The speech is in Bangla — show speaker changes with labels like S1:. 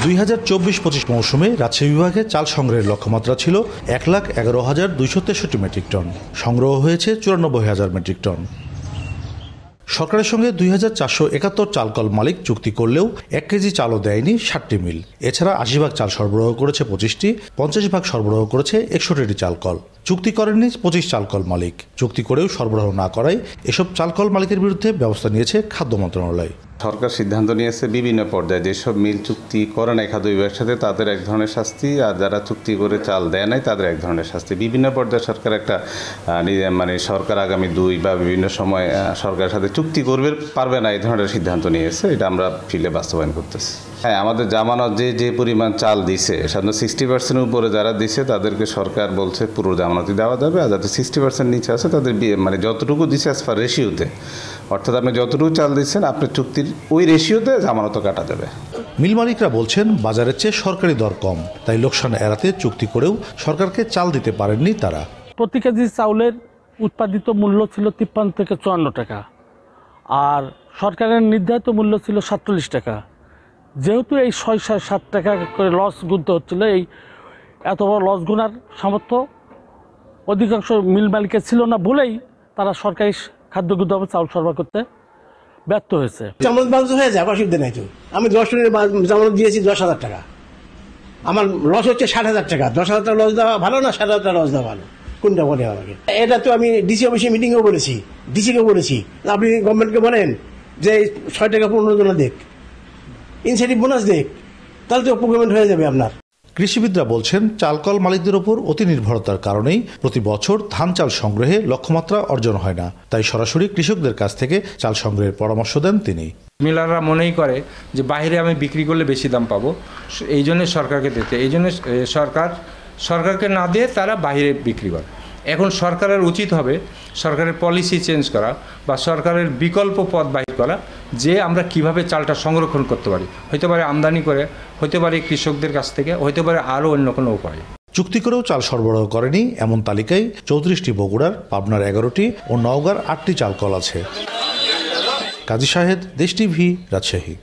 S1: 2024-25 মৌসুমে রাজশাহী বিভাগে চাল সংগ্রহের লক্ষ্যমাত্রা ছিল 1,11,263 মেট্রিক টন। সংগ্রহ হয়েছে 94,000 মেট্রিক টন। সরকারের সঙ্গে 2,471 চালকল মালিক চুক্তি করলেও 1 কেজি চালও দেয়নি 60টি মিল। এছাড়া 80 ভাগ চাল সরবরাহ করেছে 25টি, 50 ভাগ সরবরাহ করেছে 61টি চালকল। চুক্তি করেননি 25 চালকল মালিক। চুক্তি করেও সরবরাহ না করায় এসব চালকল মালিকের বিরুদ্ধে ব্যবস্থা নিয়েছে খাদ্য মন্ত্রণালয়।
S2: সরকার সিদ্ধান্ত নিয়েছে বিভিন্ন পর্যায়ে যেসব মিল চুক্তি করে নাই খাদ্য বিভাগের সাথে তাদের এক ধরনের শাস্তি, আর যারা চুক্তি করে চাল দেয় নাই তাদের এক ধরনের শাস্তি। বিভিন্ন পর্যায়ে সরকার একটা সরকার আগামী 2 বা বিভিন্ন সময় সরকারের সাথে চুক্তি করবে পারবে না এই ধরনের সিদ্ধান্ত নিয়েছে। এটা আমরা ফিল্ডে বাস্তবায়ন করতেছি। হ্যাঁ, আমাদের জামানত যে পরিমাণ চাল দিছে, সাধারণত 60% উপরে যারা দিছে তাদেরকে সরকার বলছে পুরো জামানতই দেওয়া যাবে, আর যাতে 60% নিচে আছে তাদের যতটুকু দিছে অ্যাজ পার রেশিওতে, অর্থাৎ আপনি যতটুকু চাল দিচ্ছেন আপনার চুক্তির ওই রেশিওতে জামানতও কাটা যাবে।
S1: মিল মালিকরা বলছেন বাজারের চেয়ে সরকারি দর কম, তাই লোকসান এড়াতে চুক্তি করেও সরকারকে চাল দিতে পারেননি তারা।
S3: প্রতি কেজি চাউলের উৎপাদিত মূল্য ছিল 53 থেকে 54 টাকা, আর সরকারের নির্ধারিত মূল্য ছিল 47 টাকা। যেহেতু এই 6-7 টাকা করে লস গুনতে হচ্ছিল, এই এত বড় লস গুনার সামর্থ্য অধিকাংশ মিল মালিকের ছিল না বলেই তারা সরকারি খাদ্য গুদামে চাউল সরবরাহ করতে ব্যর্থ হয়েছে।
S4: জামানত বাজে হয়ে যায়, অসুবিধা নাই তো। আমি 10 টনের জামানত দিয়েছি 10,000 টাকা, আমার লস হচ্ছে 60,000 টাকা। 10,000 টাকা লস দেওয়া ভালো না 60,000 টাকা লস দেওয়া ভালো, কোনটা বলে আমাকে? এটা তো আমি ডিসি অফিসে মিটিংও বলেছি, ডিসিকেও বলেছি। আপনি গভর্নমেন্টকে বলেন যে 6 টাকা 15 জন দেখ, ইনসেন্টিভ বোনাস দেখ, তাহলে তো প্রকুরমেন্ট হয়ে যাবে আপনার।
S1: কৃষিবিদরা বলছেন চালকল মালিকদের উপর অতি নির্ভরতার কারণেই প্রতি বছর ধান চাল সংগ্রহে লক্ষ্যমাত্রা অর্জন হয় না। তাই সরাসরি কৃষকদের কাছ থেকে চাল সংগ্রহের পরামর্শ দেন তিনি।
S5: মিলাররা মনেই করে যে বাইরে আমি বিক্রি করলে বেশি দাম পাবো, এই জন্য সরকারকে দিতে, এই জন্য সরকারকে না দিয়ে তারা বাইরে বিক্রি করে। এখন সরকারের উচিত হবে সরকারের পলিসি চেঞ্জ করা বা সরকারের বিকল্প পথ বাহির করা, যে আমরা কিভাবে চালটা সংরক্ষণ করতে পারি। হতে পারে আমদানি করে, হতে পারে কৃষকদের কাছ থেকে, হতে পারে আরও অন্য কোনো উপায়।
S1: চুক্তি করেও চাল সরবরাহ করেনি এমন তালিকায় 34টি বগুড়ার, পাবনার 11টি ও নওগাঁর 8টি চালকল আছে। কাজী শাহেদ, দেশ টিভি, রাজশাহী।